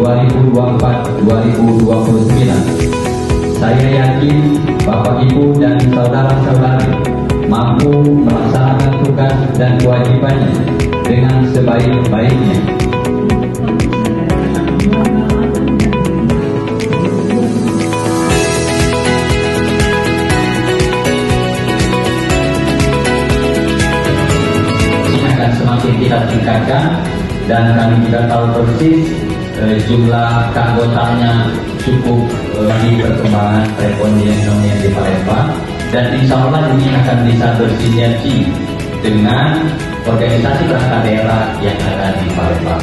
2024-2029. Saya yakin Bapak Ibu dan saudara-saudari mampu melaksanakan tugas dan kewajibannya dengan sebaik-baiknya. Ini akan semakin kita tingkatkan dan kami juga tahu persis jumlah keanggotanya cukup bagi perkembangan perekonomian di Palembang, dan insya Allah ini akan bisa bersinergi dengan organisasi perangkat daerah yang ada di Palembang.